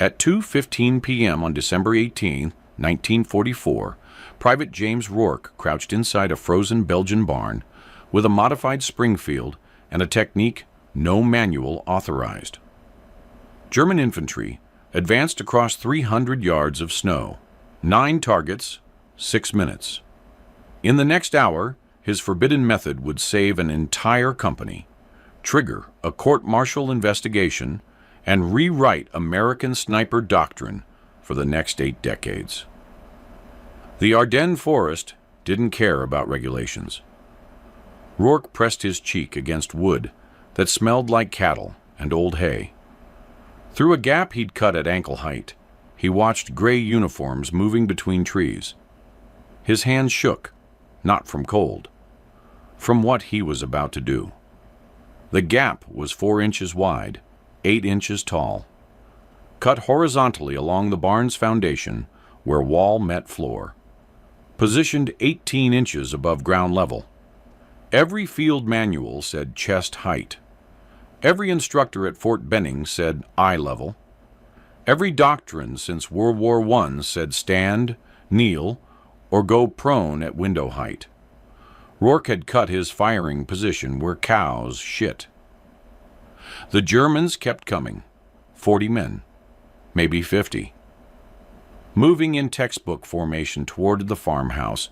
At 2:15 p.m. on December 18, 1944, Private James Rourke crouched inside a frozen Belgian barn with a modified Springfield and a technique no manual authorized. German infantry advanced across 300 yards of snow. 9 targets, 6 minutes. In the next hour, his forbidden method would save an entire company, trigger a court-martial investigation, and rewrite American sniper doctrine for the next 8 decades. The Ardennes forest didn't care about regulations. Rourke pressed his cheek against wood that smelled like cattle and old hay. Through a gap he'd cut at ankle height, he watched gray uniforms moving between trees. His hands shook, not from cold, from what he was about to do. The gap was 4 inches wide, 8 inches tall, cut horizontally along the barn's foundation where wall met floor, positioned 18 inches above ground level. Every field manual said chest height. Every instructor at Fort Benning said eye level. Every doctrine since World War I said stand, kneel, or go prone at window height. Rourke had cut his firing position where cows shit. The Germans kept coming, 40 men, maybe 50. Moving in textbook formation toward the farmhouse,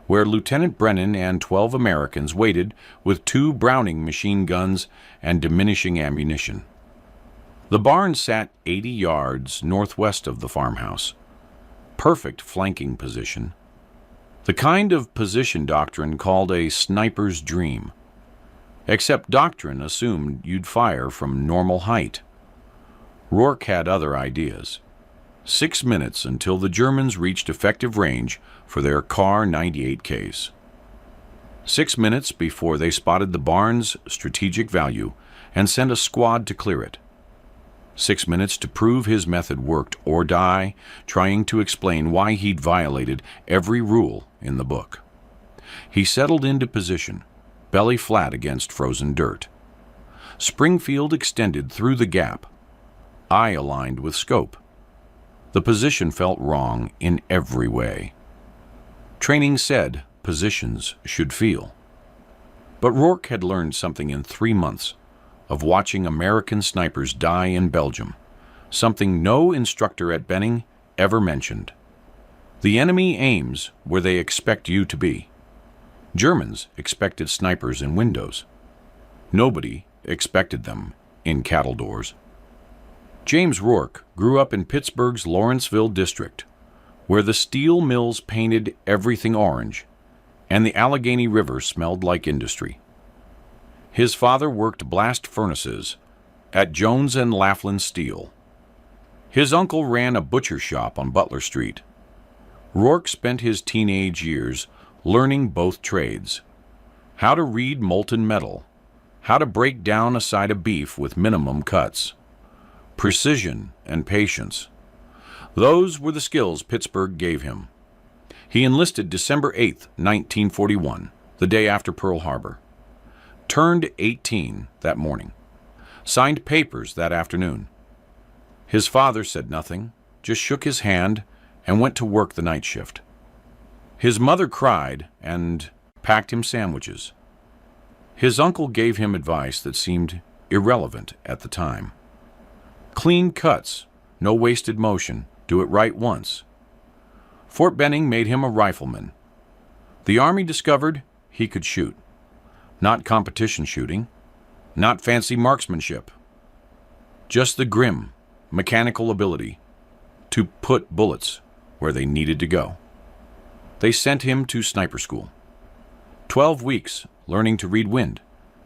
where Lieutenant Brennan and 12 Americans waited with 2 Browning machine guns and diminishing ammunition. The barn sat 80 yards northwest of the farmhouse. Perfect flanking position. The kind of position doctrine called a sniper's dream. Except doctrine assumed you'd fire from normal height. Rourke had other ideas. 6 minutes until the Germans reached effective range for their Kar 98Ks. 6 minutes before they spotted the barn's strategic value and sent a squad to clear it. 6 minutes to prove his method worked or die trying to explain why he'd violated every rule in the book. He settled into position, belly flat against frozen dirt. Springfield extended through the gap, eye aligned with scope. The position felt wrong in every way. Training said positions should feel. But Rourke had learned something in 3 months of watching American snipers die in Belgium, something no instructor at Benning ever mentioned. The enemy aims where they expect you to be. Germans expected snipers in windows. Nobody expected them in cattle doors. James Rourke grew up in Pittsburgh's Lawrenceville district, where the steel mills painted everything orange and the Allegheny River smelled like industry. His father worked blast furnaces at Jones and Laughlin Steel. His uncle ran a butcher shop on Butler Street. Rourke spent his teenage years learning both trades: how to read molten metal, how to break down a side of beef with minimum cuts. Precision and patience. Those were the skills Pittsburgh gave him. He enlisted December 8, 1941, the day after Pearl Harbor. Turned 18 that morning. Signed papers that afternoon. His father said nothing, just shook his hand and went to work the night shift. His mother cried and packed him sandwiches. His uncle gave him advice that seemed irrelevant at the time. Clean cuts, no wasted motion, do it right once. Fort Benning made him a rifleman. The Army discovered he could shoot. Not competition shooting, not fancy marksmanship. Just the grim, mechanical ability to put bullets where they needed to go. They sent him to sniper school. 12 weeks learning to read wind,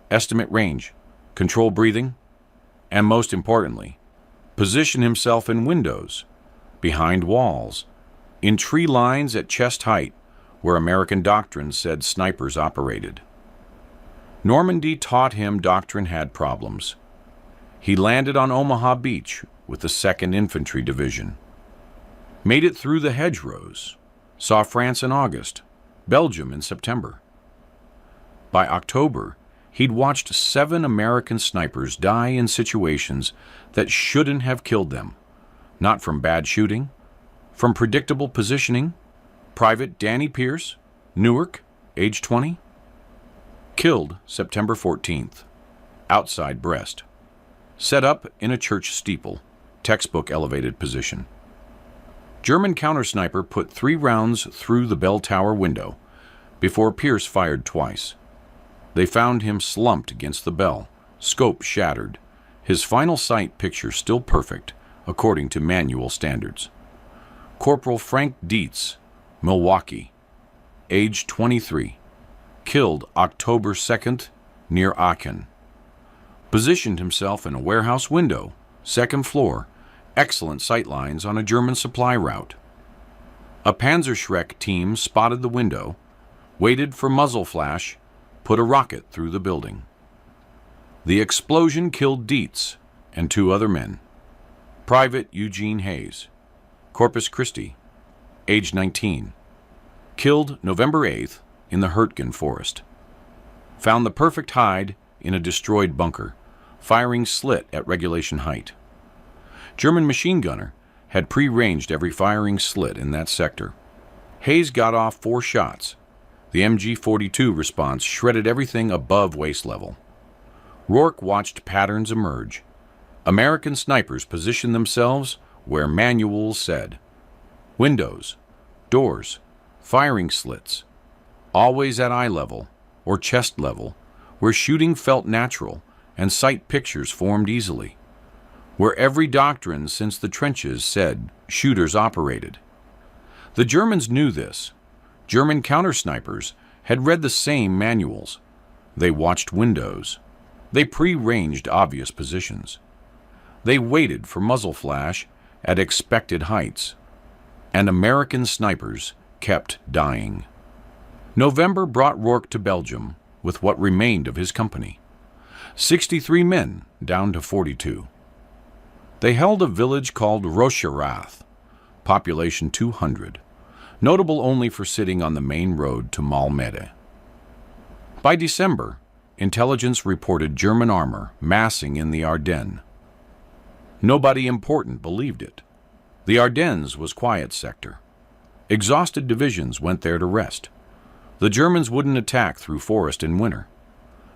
estimate range, control breathing, and most importantly, position himself in windows, behind walls, in tree lines at chest height where American doctrine said snipers operated. Normandy taught him doctrine had problems. He landed on Omaha Beach with the 2nd Infantry Division. Made it through the hedgerows, saw France in August, Belgium in September. By October, he'd watched 7 American snipers die in situations that shouldn't have killed them, Not from bad shooting, from predictable positioning. Private Danny Pierce, Newark, age 20. Killed September 14th. Outside breast. Set up in a church steeple, textbook elevated position. German countersniper put 3 rounds through the bell tower window before Pierce fired twice. They found him slumped against the bell, scope shattered, his final sight picture still perfect, according to manual standards. Corporal Frank Dietz, Milwaukee, age 23, killed October 2nd near Aachen. Positioned himself in a warehouse window, 2nd floor, excellent sight lines on a German supply route. A Panzerschreck team spotted the window, waited for muzzle flash, put a rocket through the building. The explosion killed Dietz and 2 other men. Private Eugene Hayes, Corpus Christi, age 19, killed November 8th in the Hurtgen forest. Found the perfect hide in a destroyed bunker, firing Slit at regulation height. German machine gunner had pre-ranged every firing Slit in that sector. Hayes got off 4 shots. The MG-42 response shredded everything above waist level. Rourke watched patterns emerge. American snipers positioned themselves where manuals said. Windows, doors, firing slits, always at eye level or chest level, where shooting felt natural and sight pictures formed easily, where every doctrine since the trenches said shooters operated. The Germans knew this. German countersnipers had read the same manuals. They watched windows. They pre-ranged obvious positions. They waited for muzzle flash at expected heights. And American snipers kept dying. November brought Rourke to Belgium with what remained of his company. 63 men down to 42. They held a village called Rocherath, population 200, notable only for sitting on the main road to Malmedy. By December, intelligence reported German armor massing in the Ardennes. Nobody important believed it. The Ardennes was quiet sector. Exhausted divisions went there to rest. The Germans wouldn't attack through forest in winter.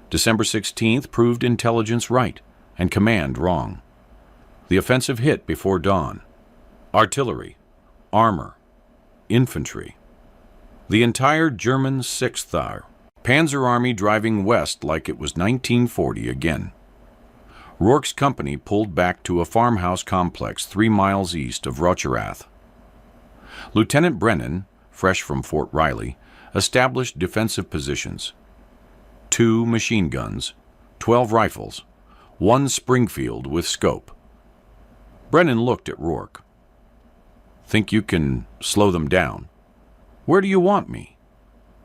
December 16th proved intelligence right and command wrong. The offensive hit before dawn. Artillery, armor, infantry. The entire German 6th Panzer Army driving west like it was 1940 again. Rourke's company pulled back to a farmhouse complex 3 miles east of Rocherath. Lieutenant Brennan, fresh from Fort Riley, established defensive positions. 2 machine guns, 12 rifles, 1 Springfield with scope. Brennan looked at Rourke. Think you can slow them down? Where do you want me?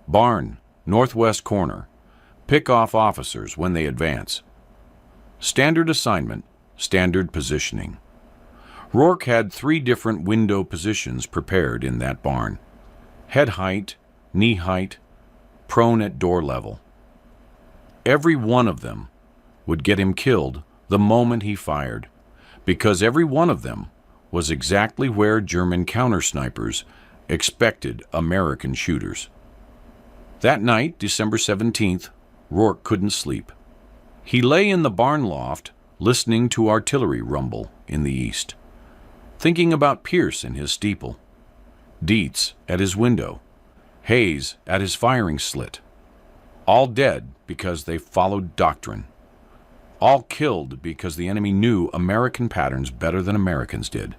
Barn, northwest corner. Pick off officers when they advance. Standard assignment, standard positioning. Rourke had 3 different window positions prepared in that barn. Head height, knee height, prone at door level. Every one of them would get him killed the moment he fired, because every one of them was exactly where German counter-snipers expected American shooters. That night, December 17th, Rourke couldn't sleep. He lay in the barn loft, listening to artillery rumble in the east, thinking about Pierce in his steeple, Dietz at his window, Hayes at his firing slit, all dead because they followed doctrine, all killed because the enemy knew American patterns better than Americans did.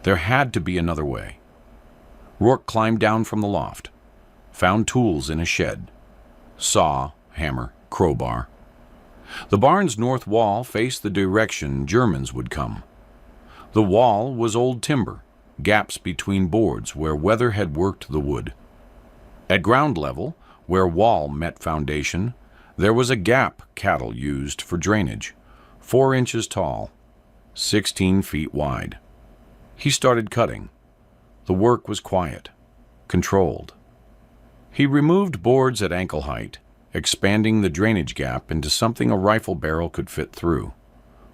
There had to be another way. Rourke climbed down from the loft, found tools in a shed, saw, hammer, crowbar. The barn's north wall faced the direction Germans would come. The wall was old timber, gaps between boards where weather had worked the wood. At ground level, where wall met foundation, there was a gap cattle used for drainage, 4 inches tall, 16 feet wide. He started cutting. The work was quiet, controlled. He removed boards at ankle height, expanding the drainage gap into something a rifle barrel could fit through.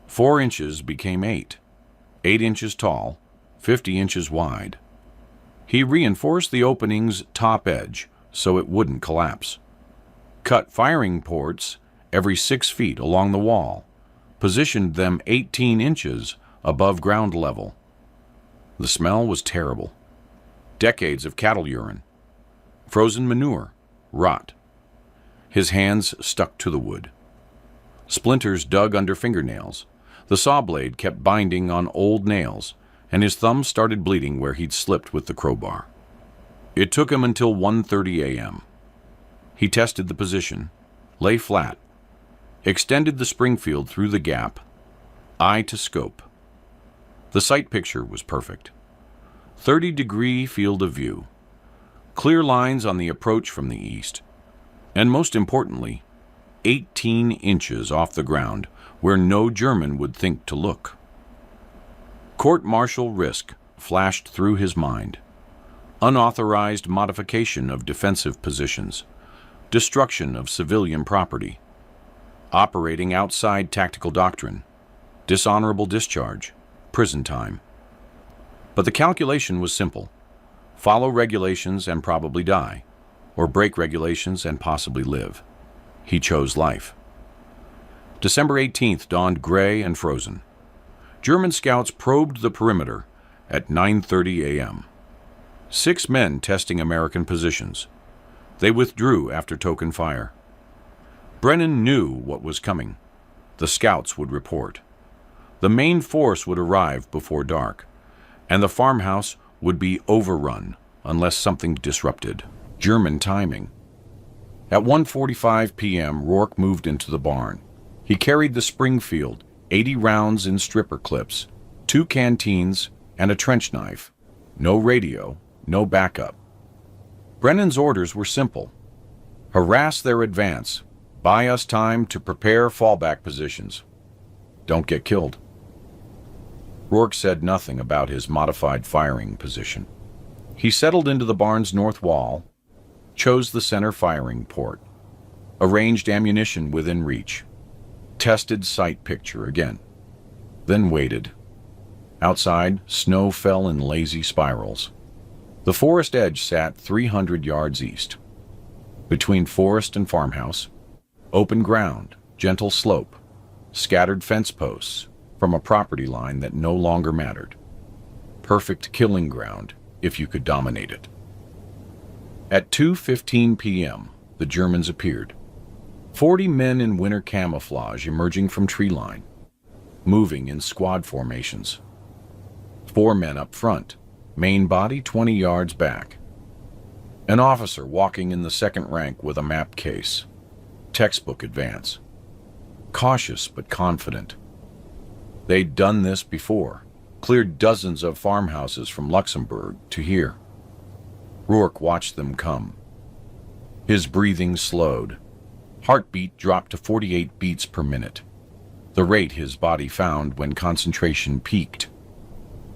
4 inches became 8. 8 inches tall, 50 inches wide. He reinforced the opening's top edge so it wouldn't collapse. Cut firing ports every 6 feet along the wall, positioned them 18 inches above ground level. The smell was terrible. Decades of cattle urine, frozen manure, rot. His hands stuck to the wood. Splinters dug under fingernails. The saw blade kept binding on old nails, and his thumb started bleeding where he'd slipped with the crowbar. It took him until 1:30 a.m. He tested the position, lay flat, extended the Springfield through the gap, eye to scope. The sight picture was perfect. 30-degree field of view, clear lines on the approach from the east, and most importantly, 18 inches off the ground where no German would think to look. Court-martial risk flashed through his mind. Unauthorized modification of defensive positions, destruction of civilian property, operating outside tactical doctrine, dishonorable discharge, prison time. But the calculation was simple. Follow regulations and probably die, or break regulations and possibly live. He chose life. December 18th dawned gray and frozen. German scouts probed the perimeter at 9:30 a.m. 6 men testing American positions. They withdrew after token fire. Brennan knew what was coming. The scouts would report. The main force would arrive before dark, and the farmhouse would be overrun unless something disrupted. German timing. At 1:45 p.m., Rourke moved into the barn. He carried the Springfield, 80 rounds in stripper clips, 2 canteens, and a trench knife. No radio, no backup. Brennan's orders were simple. Harass their advance. Buy us time to prepare fallback positions. Don't get killed. Rourke said nothing about his modified firing position. He settled into the barn's north wall, chose the center firing port, arranged ammunition within reach, tested sight picture again, then waited. Outside, snow fell in lazy spirals. The forest edge sat 300 yards east. Between forest and farmhouse, open ground, gentle slope, scattered fence posts from a property line that no longer mattered. Perfect killing ground if you could dominate it. At 2:15 p.m., the Germans appeared. 40 men in winter camouflage emerging from tree line, moving in squad formations. 4 men up front, main body 20 yards back. An officer walking in the second rank with a map case. Textbook advance. Cautious but confident. They'd done this before, cleared dozens of farmhouses from Luxembourg to here. Rourke watched them come. His breathing slowed. Heartbeat dropped to 48 beats per minute, the rate his body found when concentration peaked.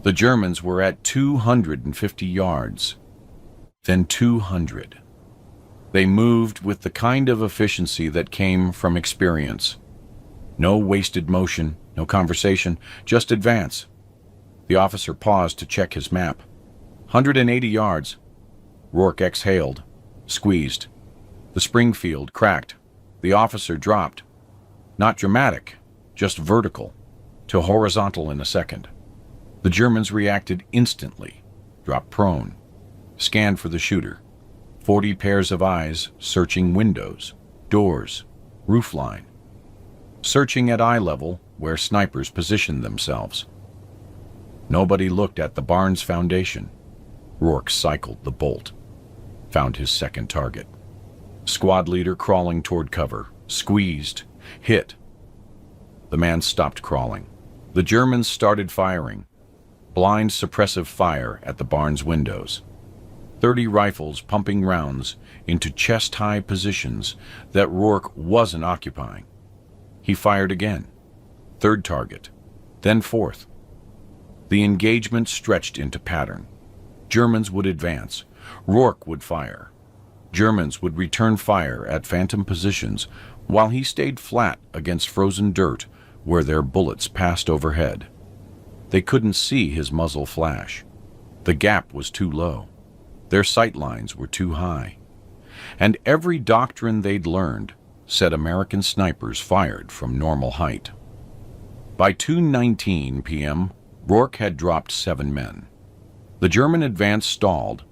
The Germans were at 250 yards, then 200. They moved with the kind of efficiency that came from experience. No wasted motion, no conversation, just advance. The officer paused to check his map. 180 yards. Rourke exhaled, squeezed. The Springfield cracked. The officer dropped. Not dramatic, just vertical, to horizontal in a second. The Germans reacted instantly, dropped prone, scanned for the shooter. 40 pairs of eyes searching windows, doors, roofline. Searching at eye level where snipers positioned themselves. Nobody looked at the barn's foundation. Rourke cycled the bolt. Found his second target. Squad leader crawling toward cover. Squeezed. Hit. The man stopped crawling. The Germans started firing. Blind suppressive fire at the barn's windows. 30 rifles pumping rounds into chest-high positions that Rourke wasn't occupying. He fired again. Third target. Then fourth. The engagement stretched into pattern. Germans would advance. Rourke would fire. Germans would return fire at phantom positions while he stayed flat against frozen dirt where their bullets passed overhead. They couldn't see his muzzle flash. The gap was too low. Their sight lines were too high. And every doctrine they'd learned said American snipers fired from normal height. By 2:19 p.m., Rourke had dropped 7 men. The German advance stalled.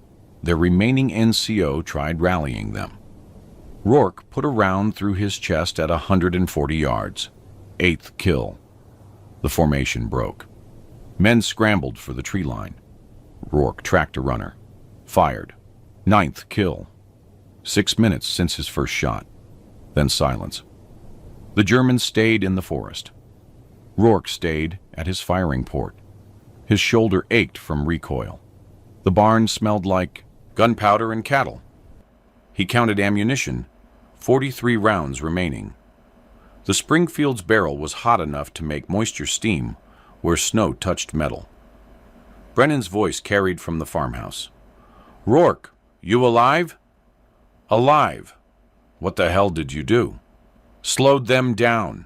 Their remaining NCO tried rallying them. Rourke put a round through his chest at 140 yards. 8th kill. The formation broke. Men scrambled for the tree line. Rourke tracked a runner. Fired. 9th kill. 6 minutes since his first shot. Then silence. The Germans stayed in the forest. Rourke stayed at his firing port. His shoulder ached from recoil. The barn smelled like gunpowder and cattle. He counted ammunition, 43 rounds remaining. The Springfield's barrel was hot enough to make moisture steam where snow touched metal. Brennan's voice carried from the farmhouse. "Rourke, you alive?" "Alive." "What the hell did you do?" "Slowed them down."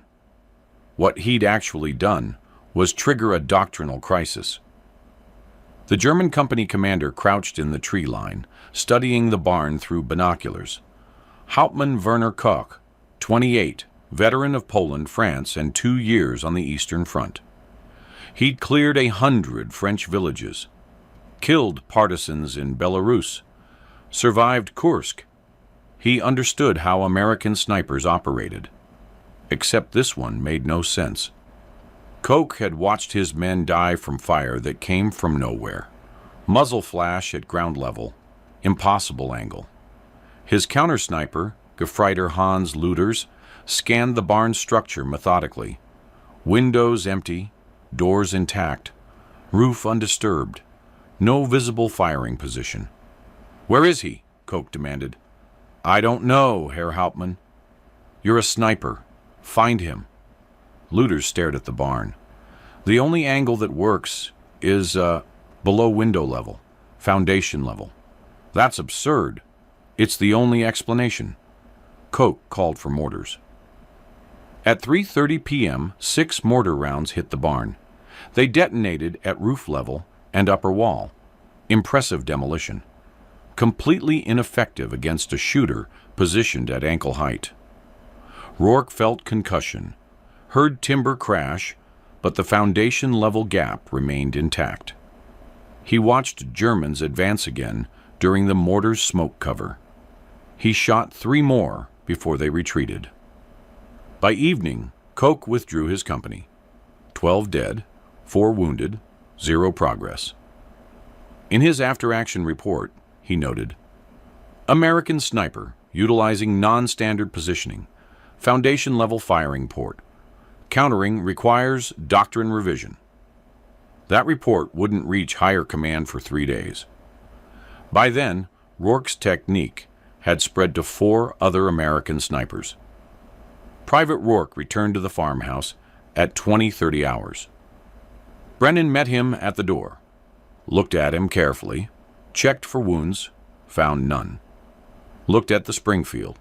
What he'd actually done was trigger a doctrinal crisis. The German company commander crouched in the tree line, studying the barn through binoculars. Hauptmann Werner Koch, 28, veteran of Poland, France, and 2 years on the Eastern Front. He'd cleared 100 French villages, killed partisans in Belarus, survived Kursk. He understood how American snipers operated. Except this one made no sense. Koch had watched his men die from fire that came from nowhere. Muzzle flash at ground level, impossible angle. His counter-sniper, Gefreiter Hans Luders, scanned the barn structure methodically. Windows empty, doors intact, roof undisturbed, no visible firing position. "Where is he?" Koch demanded. "I don't know, Herr Hauptmann." "You're a sniper. Find him." Luders stared at the barn. "The only angle that works is below window level, foundation level." "That's absurd." "It's the only explanation." Koch called for mortars. At 3:30 p.m., 6 mortar rounds hit the barn. They detonated at roof level and upper wall. Impressive demolition. Completely ineffective against a shooter positioned at ankle height. Rourke felt concussion, heard timber crash, but the foundation-level gap remained intact. He watched Germans advance again during the mortar's smoke cover. He shot 3 more before they retreated. By evening, Koch withdrew his company. 12 dead, 4 wounded, 0 progress. In his after-action report, he noted, "American sniper, utilizing non-standard positioning, foundation-level firing port. Countering requires doctrine revision." That report wouldn't reach higher command for 3 days. By then, Rourke's technique had spread to 4 other American snipers. Private Rourke returned to the farmhouse at 20:30 hours. Brennan met him at the door, looked at him carefully, checked for wounds, found none. Looked at the Springfield.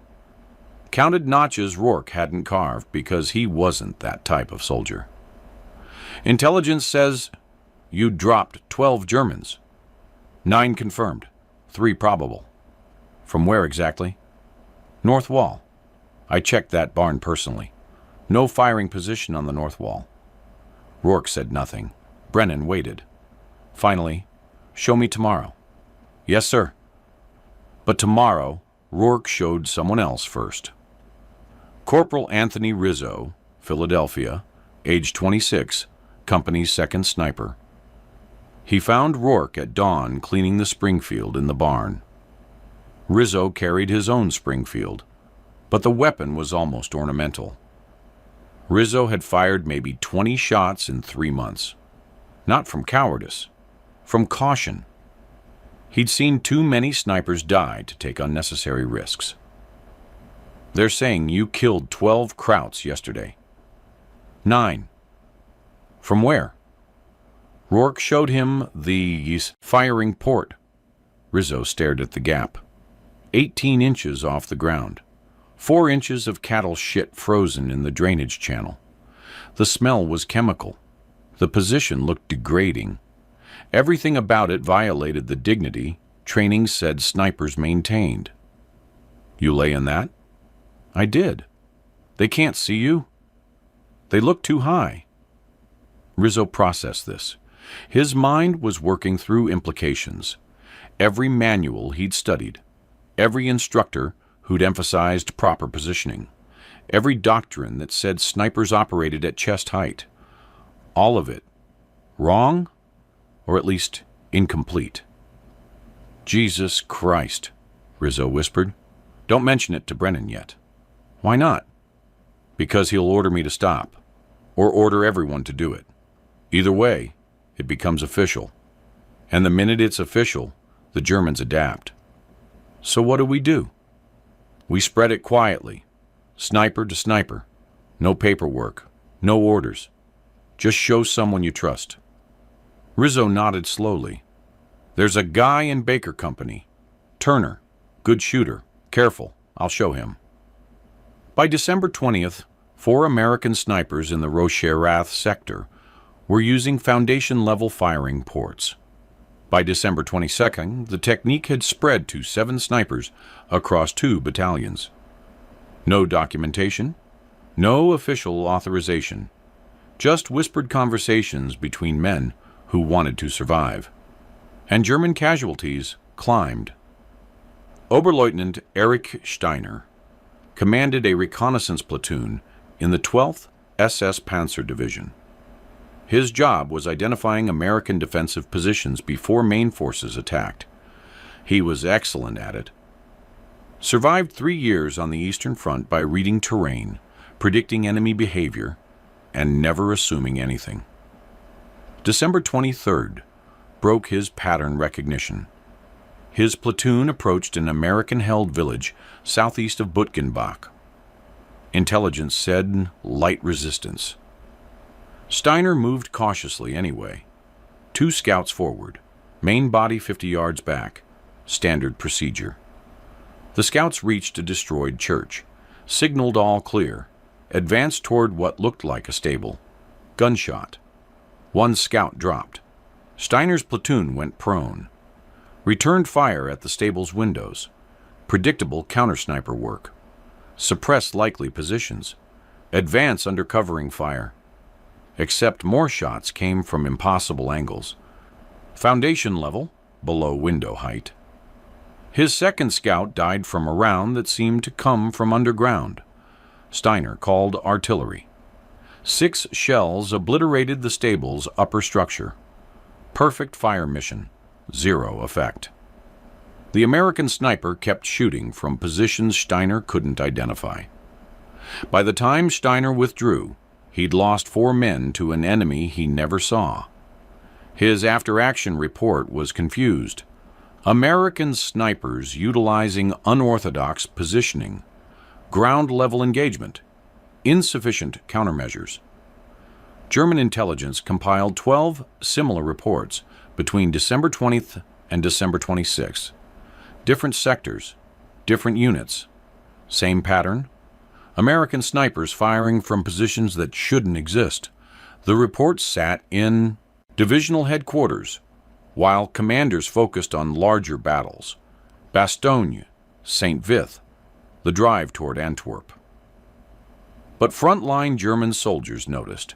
Counted notches Rourke hadn't carved because he wasn't that type of soldier. "Intelligence says you dropped 12 Germans. 9 confirmed, 3 probable." "From where exactly?" "North wall. I checked that barn personally. No firing position on the north wall." Rourke said nothing. Brennan waited. Finally, "Show me tomorrow." "Yes, sir." But tomorrow, Rourke showed someone else first. Corporal Anthony Rizzo, Philadelphia, age 26, company's 2nd sniper. He found Rourke at dawn cleaning the Springfield in the barn. Rizzo carried his own Springfield, but the weapon was almost ornamental. Rizzo had fired maybe 20 shots in 3 months. Not from cowardice, from caution. He'd seen too many snipers die to take unnecessary risks. "They're saying you killed 12 Krauts yesterday." 9. "From where?" Rourke showed him the firing port. Rizzo stared at the gap. 18 inches off the ground. 4 inches of cattle shit frozen in the drainage channel. The smell was chemical. The position looked degrading. Everything about it violated the dignity training said snipers maintained. You lay in that? I did. They can't see you. They look too high. Rizzo processed this. His mind was working through implications. Every manual he'd studied, every instructor who'd emphasized proper positioning, every doctrine that said snipers operated at chest height, all of it wrong, or at least incomplete. Jesus Christ, Rizzo whispered. Don't mention it to Brennan yet. Why not? Because he'll order me to stop, or order everyone to do it. Either way, it becomes official. And the minute it's official, the Germans adapt. So what do? We spread it quietly, sniper to sniper. No paperwork, no orders. Just show someone you trust. Rizzo nodded slowly. There's a guy in Baker Company. Turner. Good shooter. Careful, I'll show him. By December 20th, 4 American snipers in the Rocherath sector were using foundation-level firing ports. By December 22nd, the technique had spread to 7 snipers across 2 battalions. No documentation, no official authorization, just whispered conversations between men who wanted to survive. And German casualties climbed. Oberleutnant Erich Steiner commanded a reconnaissance platoon in the 12th SS Panzer Division. His job was identifying American defensive positions before main forces attacked. He was excellent at it. Survived 3 years on the Eastern Front by reading terrain, predicting enemy behavior, and never assuming anything. December 23rd broke his pattern recognition. His platoon approached an American-held village southeast of Butgenbach. Intelligence said light resistance. Steiner moved cautiously anyway. 2 scouts forward, main body 50 yards back, standard procedure. The scouts reached a destroyed church, signaled all clear, advanced toward what looked like a stable. Gunshot. 1 scout dropped. Steiner's platoon went prone. Returned fire at the stable's windows. Predictable counter-sniper work. Suppress likely positions. Advance under covering fire. Except more shots came from impossible angles. Foundation level, below window height. His second scout died from a round that seemed to come from underground. Steiner called artillery. 6 shells obliterated the stable's upper structure. Perfect fire mission. 0 effect. The American sniper kept shooting from positions Steiner couldn't identify. By the time Steiner withdrew, he'd lost 4 men to an enemy he never saw. His after-action report was confused. American snipers utilizing unorthodox positioning, ground-level engagement, insufficient countermeasures. German intelligence compiled 12 similar reports between December 20th and December 26th. Different sectors, different units, same pattern. American snipers firing from positions that shouldn't exist. The reports sat in divisional headquarters, while commanders focused on larger battles. Bastogne, St. Vith, the drive toward Antwerp. But frontline German soldiers noticed.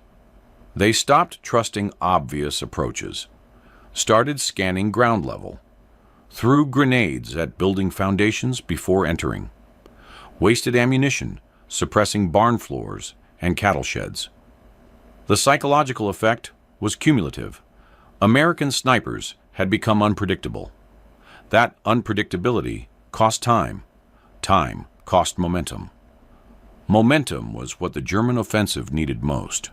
They stopped trusting obvious approaches, started scanning ground level, threw grenades at building foundations before entering, wasted ammunition suppressing barn floors and cattle sheds. The psychological effect was cumulative. American snipers had become unpredictable. That unpredictability cost time. Time cost momentum. Momentum was what the German offensive needed most.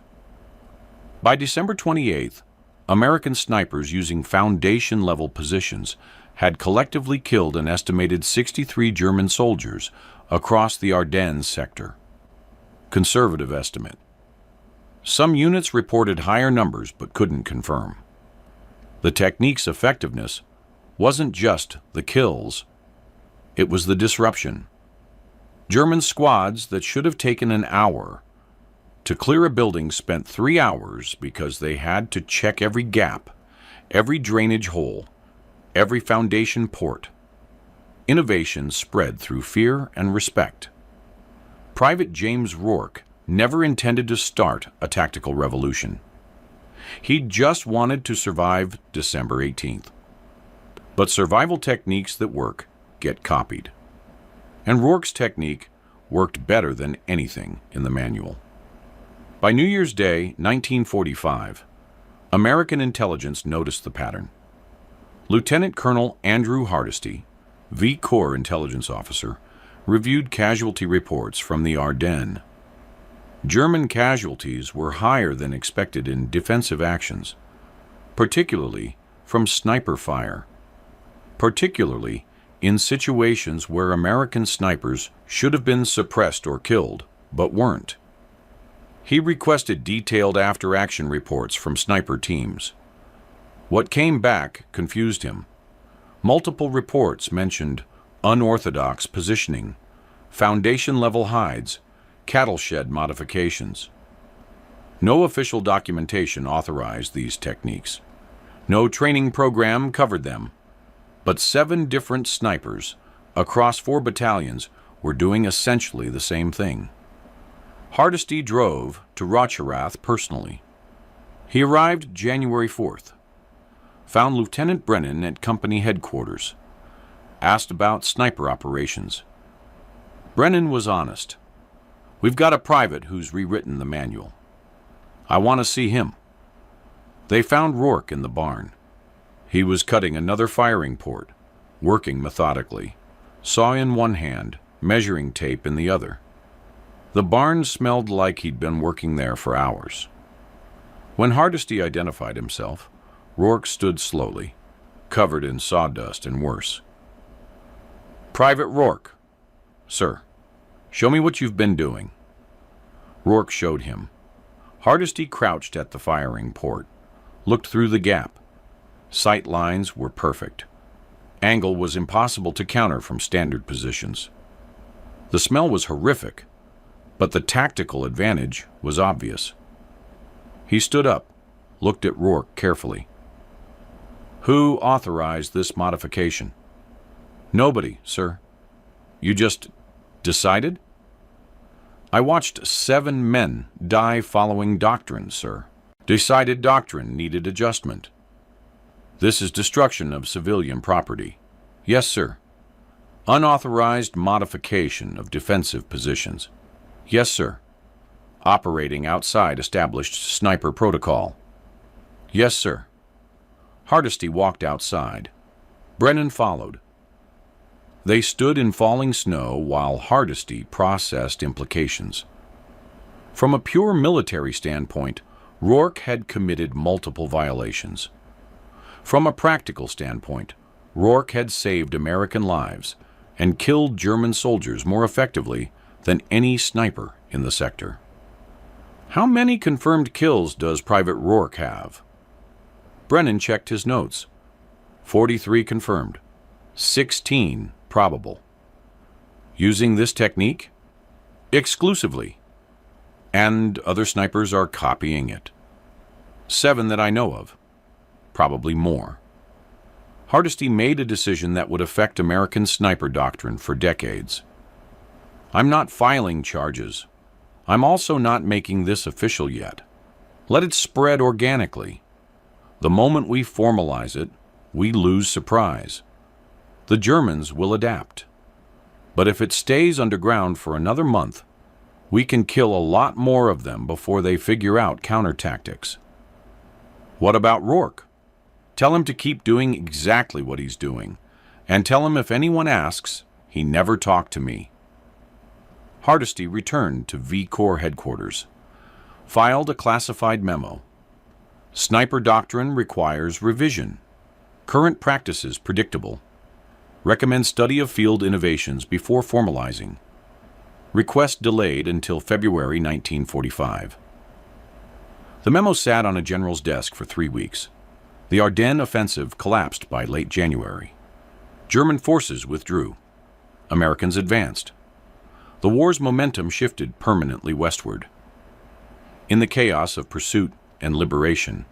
By December 28th, American snipers using foundation-level positions had collectively killed an estimated 63 German soldiers across the Ardennes sector. Conservative estimate. Some units reported higher numbers but couldn't confirm. The technique's effectiveness wasn't just the kills, it was the disruption. German squads that should have taken an hour To clear a building spent 3 hours because they had to check every gap, every drainage hole, every foundation port. Innovation spread through fear and respect. Private James Rourke never intended to start a tactical revolution. He just wanted to survive December 18th. But survival techniques that work get copied. And Rourke's technique worked better than anything in the manual. By New Year's Day, 1945, American intelligence noticed the pattern. Lieutenant Colonel Andrew Hardesty, V Corps intelligence officer, reviewed casualty reports from the Ardennes. German casualties were higher than expected in defensive actions, particularly from sniper fire, particularly in situations where American snipers should have been suppressed or killed, but weren't. He requested detailed after-action reports from sniper teams. What came back confused him. Multiple reports mentioned unorthodox positioning, foundation-level hides, cattle shed modifications. No official documentation authorized these techniques. No training program covered them. But 7 different snipers across 4 battalions were doing essentially the same thing. Hardesty drove to Rocherath personally. He arrived January 4th, found Lieutenant Brennan at company headquarters, asked about sniper operations. Brennan was honest. "We've got a private who's rewritten the manual. I want to see him." They found Rourke in the barn. He was cutting another firing port, working methodically, saw in one hand, measuring tape in the other. The barn smelled like he'd been working there for hours. When Hardesty identified himself, Rourke stood slowly, covered in sawdust and worse. "Private Rourke." "Sir." "Show me what you've been doing." Rourke showed him. Hardesty crouched at the firing port, looked through the gap. Sight lines were perfect. Angle was impossible to counter from standard positions. The smell was horrific, but the tactical advantage was obvious. He stood up, looked at Rourke carefully. "Who authorized this modification?" "Nobody, sir." "You just decided?" "I watched 7 men die following doctrine, sir. Decided doctrine needed adjustment." "This is destruction of civilian property." "Yes, sir." "Unauthorized modification of defensive positions." "Yes, sir." "Operating outside established sniper protocol." "Yes, sir." Hardesty walked outside. Brennan followed. They stood in falling snow while Hardesty processed implications. From a pure military standpoint, Rourke had committed multiple violations. From a practical standpoint, Rourke had saved American lives and killed German soldiers more effectively than any sniper in the sector. "How many confirmed kills does Private Rourke have?" Brennan checked his notes. 43 confirmed, 16 probable. "Using this technique?" "Exclusively. And other snipers are copying it." 7 that I know of. Probably more. Hardesty made a decision that would affect American sniper doctrine for decades. "I'm not filing charges. I'm also not making this official yet. Let it spread organically. The moment we formalize it, we lose surprise. The Germans will adapt. But if it stays underground for another month, we can kill a lot more of them before they figure out counter-tactics." "What about Rourke?" "Tell him to keep doing exactly what he's doing, and tell him if anyone asks, he never talked to me." Hardesty returned to V Corps headquarters, filed a classified memo. "Sniper doctrine requires revision. Current practices predictable. Recommend study of field innovations before formalizing. Request delayed until February 1945. The memo sat on a general's desk for 3 weeks. The Ardennes offensive collapsed by late January. German forces withdrew. Americans advanced. The war's momentum shifted permanently westward. In the chaos of pursuit and liberation,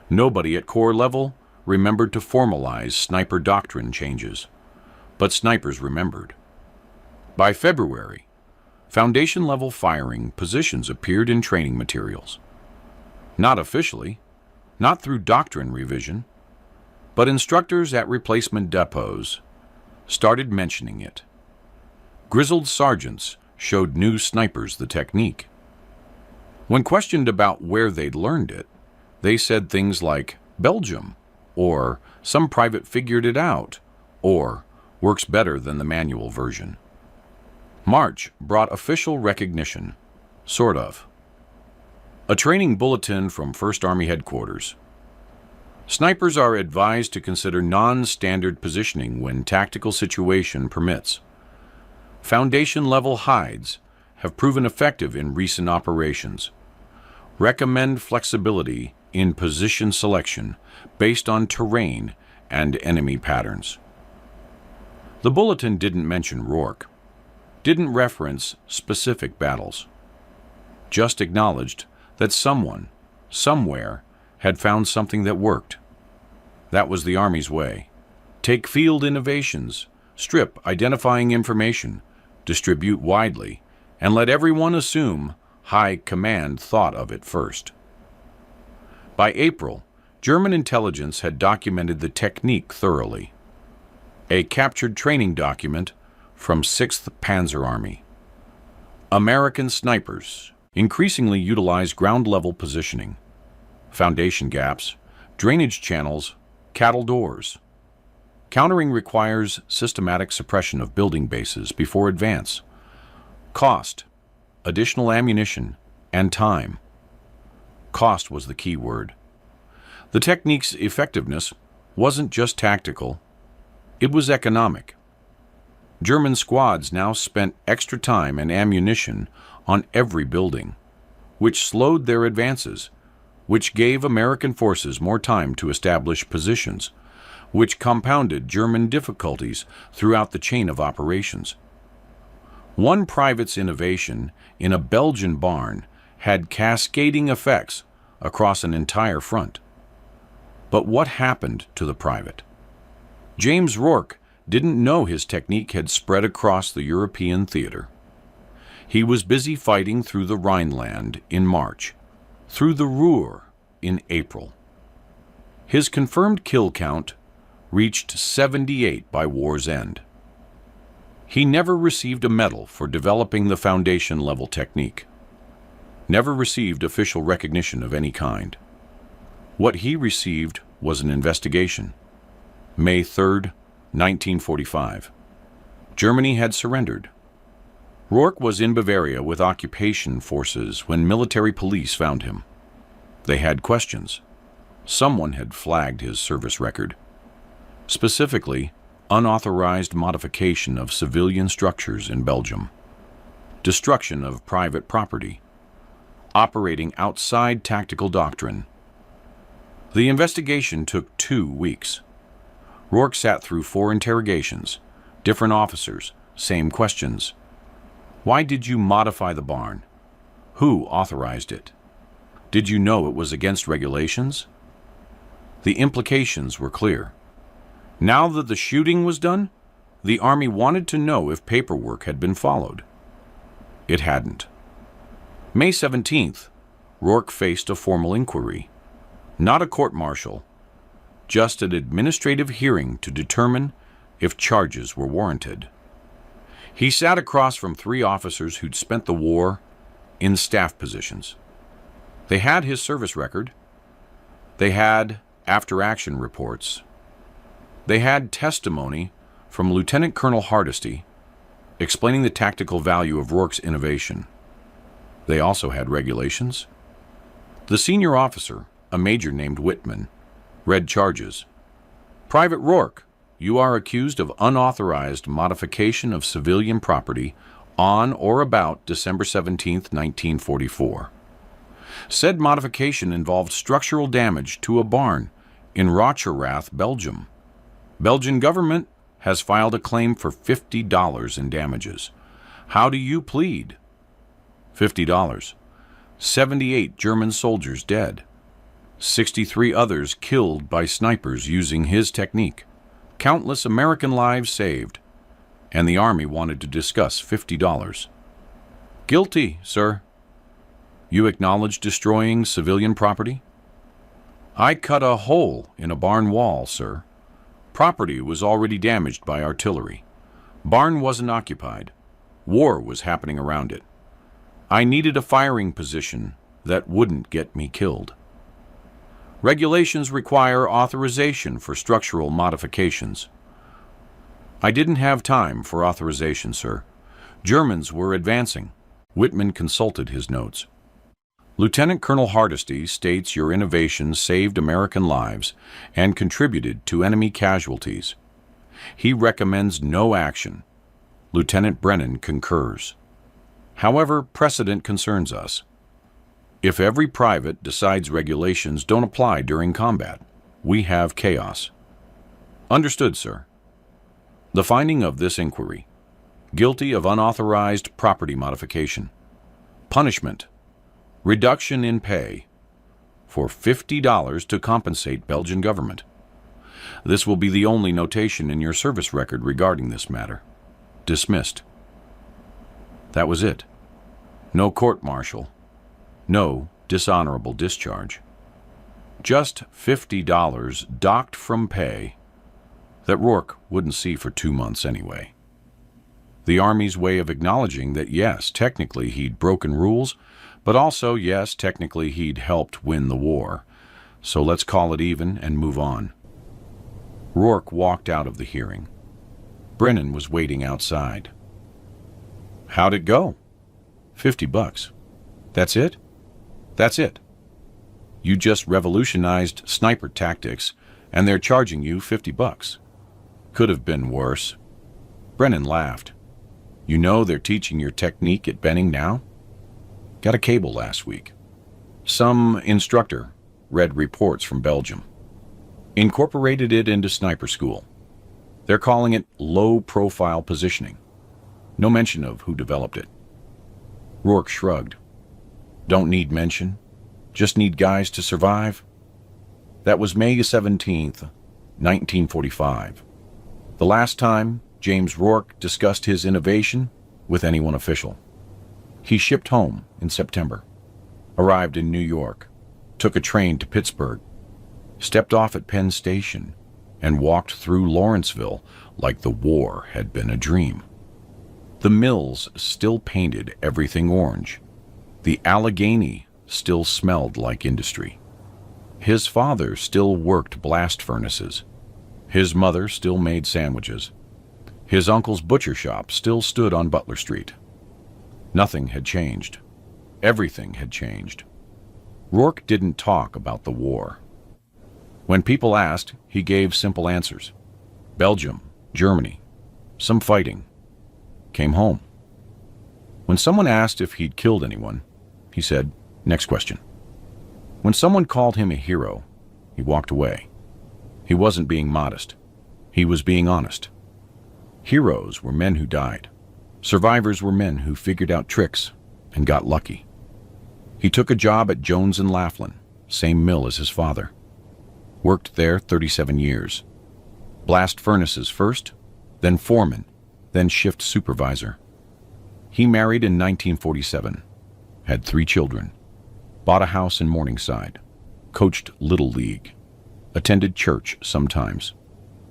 nobody at Corps level remembered to formalize sniper doctrine changes, but snipers remembered. By February, foundation-level firing positions appeared in training materials. Not officially, not through doctrine revision, but instructors at replacement depots started mentioning it. Grizzled sergeants showed new snipers the technique. When questioned about where they'd learned it, they said things like Belgium, or some private figured it out, or works better than the manual version. March brought official recognition, sort of. A training bulletin from 1st Army Headquarters. Snipers are advised to consider non-standard positioning when tactical situation permits. Foundation-level hides have proven effective in recent operations. Recommend flexibility in position selection based on terrain and enemy patterns. The bulletin didn't mention Rourke, didn't reference specific battles, just acknowledged that someone, somewhere, had found something that worked. That was the Army's way. Take field innovations, strip identifying information, distribute widely, and let everyone assume high command thought of it first. By April, German intelligence had documented the technique thoroughly. A captured training document from 6th Panzer Army. American snipers increasingly utilize ground-level positioning, foundation gaps, drainage channels, cattle doors. Countering requires systematic suppression of building bases before advance. Cost, additional ammunition, and time. Cost was the key word. The technique's effectiveness wasn't just tactical, it was economic. German squads now spent extra time and ammunition on every building, which slowed their advances, which gave American forces more time to establish positions, which compounded German difficulties throughout the chain of operations. One private's innovation in a Belgian barn had cascading effects across an entire front. But what happened to the private? James Rourke didn't know his technique had spread across the European theater. He was busy fighting through the Rhineland in March, through the Ruhr in April. His confirmed kill count reached 78 by war's end. He never received a medal for developing the foundation-level technique. Never received official recognition of any kind. What he received was an investigation. May 3rd, 1945. Germany had surrendered. Rourke was in Bavaria with occupation forces when military police found him. They had questions. Someone had flagged his service record. Specifically, unauthorized modification of civilian structures in Belgium, destruction of private property, operating outside tactical doctrine. The investigation took 2 weeks. Rourke sat through 4 interrogations, different officers, same questions. Why did you modify the barn? Who authorized it? Did you know it was against regulations? The implications were clear. Now that the shooting was done, the Army wanted to know if paperwork had been followed. It hadn't. May 17th, Rourke faced a formal inquiry. Not a court-martial, just an administrative hearing to determine if charges were warranted. He sat across from 3 officers who'd spent the war in staff positions. They had his service record. They had after-action reports. They had testimony from Lieutenant Colonel Hardesty explaining the tactical value of Rourke's innovation. They also had regulations. The senior officer, a major named Whitman, read charges. Private Rourke, you are accused of unauthorized modification of civilian property on or about December 17, 1944. Said modification involved structural damage to a barn in Rocherath, Belgium. Belgian government has filed a claim for $50 in damages. How do you plead? $50. 78 German soldiers dead. 63 others killed by snipers using his technique. Countless American lives saved. And the Army wanted to discuss $50. Guilty, sir. You acknowledge destroying civilian property? I cut a hole in a barn wall, sir. Property was already damaged by artillery. Barn wasn't occupied. War was happening around it. I needed a firing position that wouldn't get me killed. Regulations require authorization for structural modifications. I didn't have time for authorization, sir. Germans were advancing. Whitman consulted his notes. Lieutenant Colonel Hardesty states your innovation saved American lives and contributed to enemy casualties. He recommends no action. Lieutenant Brennan concurs. However, precedent concerns us. If every private decides regulations don't apply during combat, we have chaos. Understood, sir. The finding of this inquiry: guilty of unauthorized property modification. Punishment: reduction in pay for $50 to compensate Belgian government. This will be the only notation in your service record regarding this matter. Dismissed. That was it. No court-martial. No dishonorable discharge. Just $50 docked from pay that Rourke wouldn't see for 2 months anyway. The Army's way of acknowledging that, yes, technically he'd broken rules, but also, yes, technically he'd helped win the war. So let's call it even and move on. Rourke walked out of the hearing. Brennan was waiting outside. How'd it go? $50. That's it? That's it. You just revolutionized sniper tactics, and they're charging you $50. Could have been worse. Brennan laughed. You know they're teaching your technique at Benning now? Got a cable last week. Some instructor read reports from Belgium. Incorporated it into sniper school. They're calling it low-profile positioning. No mention of who developed it. Rourke shrugged. Don't need mention. Just need guys to survive. That was May 17th, 1945. The last time James Rourke discussed his innovation with anyone official. He shipped home in September, arrived in New York, took a train to Pittsburgh, stepped off at Penn Station, and walked through Lawrenceville like the war had been a dream. The mills still painted everything orange. The Allegheny still smelled like industry. His father still worked blast furnaces. His mother still made sandwiches. His uncle's butcher shop still stood on Butler Street. Nothing had changed. Everything had changed. Rourke didn't talk about the war. When people asked, he gave simple answers. Belgium, Germany, some fighting. Came home. When someone asked if he'd killed anyone, he said, next question. When someone called him a hero, he walked away. He wasn't being modest. He was being honest. Heroes were men who died. Survivors were men who figured out tricks and got lucky. He took a job at Jones and Laughlin, same mill as his father. Worked there 37 years. Blast furnaces first, then foreman, then shift supervisor. He married in 1947, had 3 children, bought a house in Morningside, coached Little League, attended church sometimes,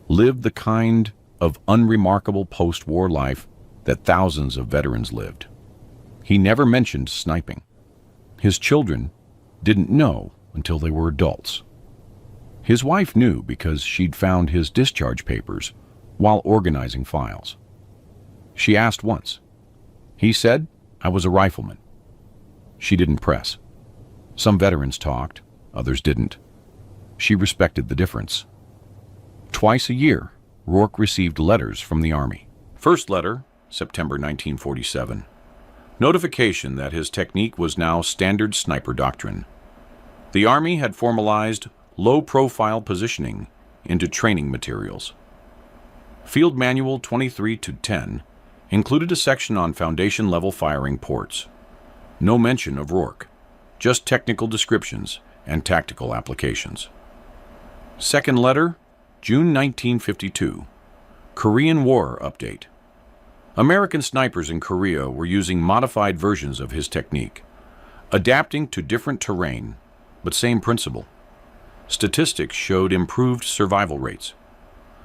lived the kind of unremarkable post-war life that thousands of veterans lived. He never mentioned sniping. His children didn't know until they were adults. His wife knew because she'd found his discharge papers while organizing files. She asked once. He said, I was a rifleman. She didn't press. Some veterans talked, others didn't. She respected the difference. Twice a year, Rourke received letters from the Army. First letter, September 1947. Notification that his technique was now standard sniper doctrine. The Army had formalized low-profile positioning into training materials. Field Manual 23-10 included a section on foundation-level firing ports. No mention of Rourke. just technical descriptions and tactical applications. Second letter, June 1952. Korean War update. American snipers in Korea were using modified versions of his technique, adapting to different terrain, but same principle. Statistics showed improved survival rates.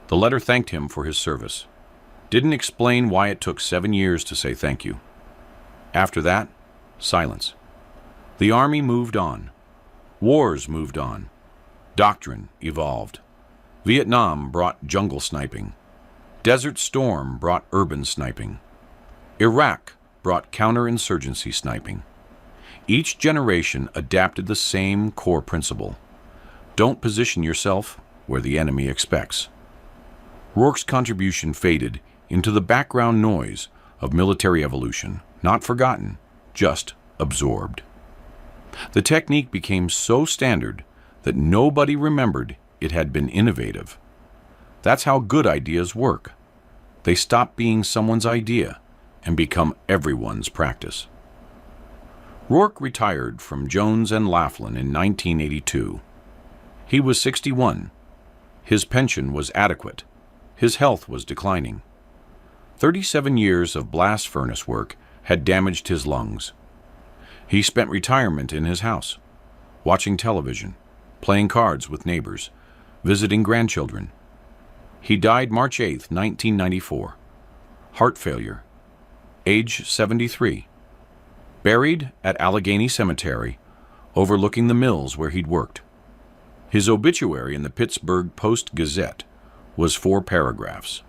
The letter thanked him for his service. Didn't explain why it took 7 years to say thank you. After that, silence. The Army moved on. Wars moved on. Doctrine evolved. Vietnam brought jungle sniping. Desert Storm brought urban sniping. Iraq brought counterinsurgency sniping. Each generation adapted the same core principle. Don't position yourself where the enemy expects. Rourke's contribution faded into the background noise of military evolution, not forgotten, just absorbed. The technique became so standard that nobody remembered it had been innovative. That's how good ideas work. They stop being someone's idea and become everyone's practice. Rourke retired from Jones and Laughlin in 1982. He was 61. His pension was adequate. His health was declining. 37 years of blast furnace work had damaged his lungs. He spent retirement in his house, watching television, playing cards with neighbors, visiting grandchildren. He died March 8, 1994. Heart failure. Age 73. Buried at Allegheny Cemetery, overlooking the mills where he'd worked. His obituary in the Pittsburgh Post-Gazette was 4 paragraphs.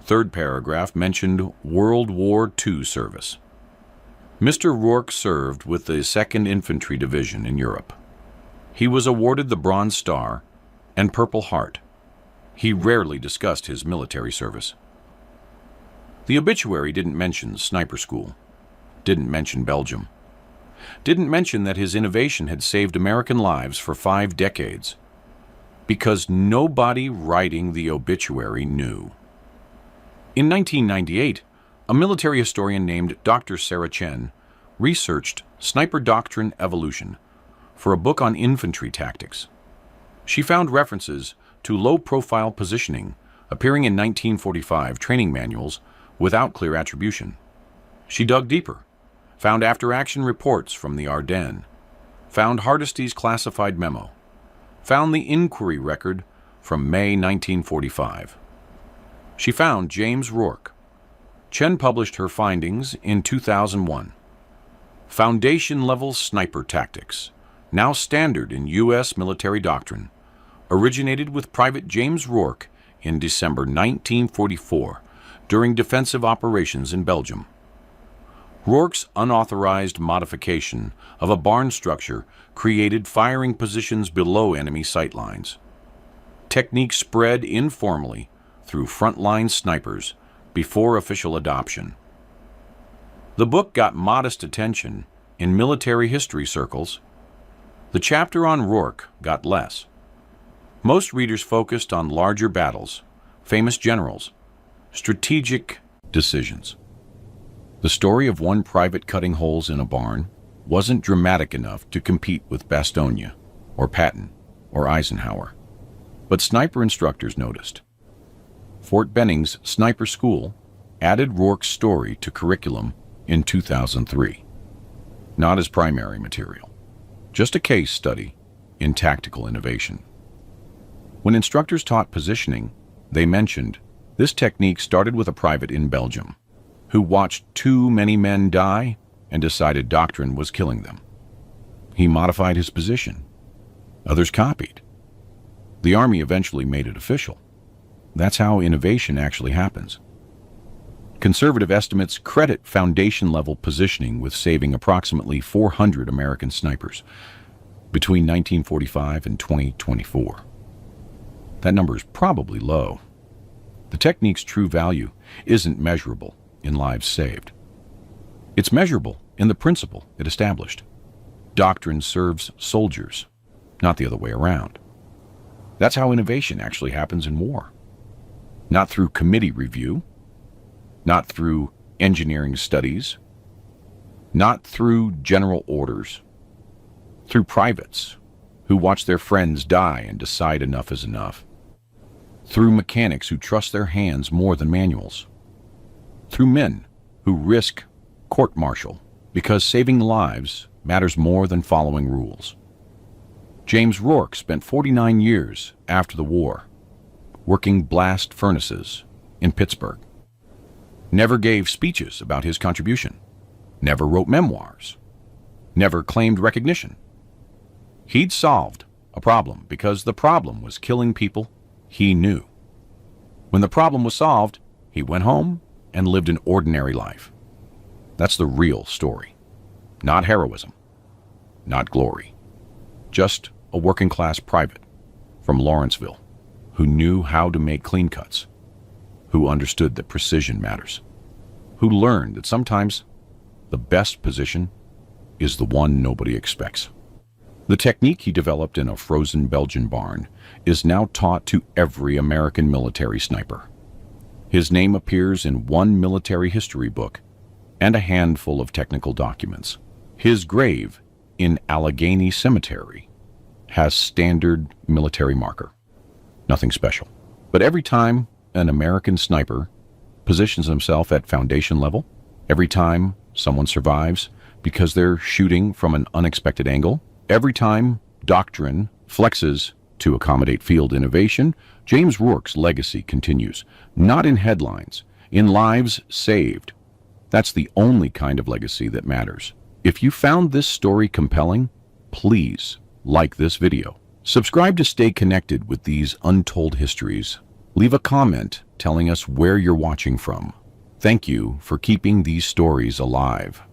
Third paragraph mentioned World War II service. Mr. Rourke served with the 2nd Infantry Division in Europe. He was awarded the Bronze Star and Purple Heart. He rarely discussed his military service. The obituary didn't mention sniper school, didn't mention Belgium, didn't mention that his innovation had saved American lives for 5 decades, because nobody writing the obituary knew. In 1998, a military historian named Dr. Sarah Chen researched sniper doctrine evolution for a book on infantry tactics. She found references to low-profile positioning appearing in 1945 training manuals without clear attribution. She dug deeper, found after-action reports from the Ardennes, found Hardesty's classified memo, found the inquiry record from May 1945. She found James Rourke. Chen published her findings in 2001. Foundation-level sniper tactics, now standard in U.S. military doctrine, originated with Private James Rourke in December 1944 during defensive operations in Belgium. Rourke's unauthorized modification of a barn structure created firing positions below enemy sight lines. Technique spread informally through frontline snipers before official adoption. The book got modest attention in military history circles. The chapter on Rourke got less. Most readers focused on larger battles, famous generals, strategic decisions. The story of one private cutting holes in a barn wasn't dramatic enough to compete with Bastogne, or Patton, or Eisenhower. But sniper instructors noticed. Fort Benning's Sniper School added Rourke's story to curriculum in 2003. Not as primary material, just a case study in tactical innovation. When instructors taught positioning, they mentioned this technique started with a private in Belgium who watched too many men die and decided doctrine was killing them. He modified his position. Others copied. The Army eventually made it official. That's how innovation actually happens. Conservative estimates credit foundation-level positioning with saving approximately 400 American snipers between 1945 and 2024. That number is probably low. The technique's true value isn't measurable in lives saved. It's measurable in the principle it established. Doctrine serves soldiers, not the other way around. That's how innovation actually happens in war. Not through committee review, not through engineering studies, not through general orders. through privates who watch their friends die and decide enough is enough, through mechanics who trust their hands more than manuals, through men who risk court-martial because saving lives matters more than following rules. James Rourke spent 49 years after the war working blast furnaces in Pittsburgh. Never gave speeches about his contribution. Never wrote memoirs. Never claimed recognition. He'd solved a problem because the problem was killing people he knew. When the problem was solved, he went home and lived an ordinary life. That's the real story. Not heroism. Not glory. Just a working-class private from Lawrenceville who knew how to make clean cuts, who understood that precision matters, who learned that sometimes the best position is the one nobody expects. The technique he developed in a frozen Belgian barn is now taught to every American military sniper. His name appears in one military history book and a handful of technical documents. His grave in Allegheny Cemetery has standard military marker. Nothing special. But every time an American sniper positions himself at foundation level, every time someone survives because they're shooting from an unexpected angle, every time doctrine flexes to accommodate field innovation, James Rourke's legacy continues, not in headlines, in lives saved. That's the only kind of legacy that matters. If you found this story compelling, please like this video. Subscribe to stay connected with these untold histories. Leave a comment telling us where you're watching from. Thank you for keeping these stories alive.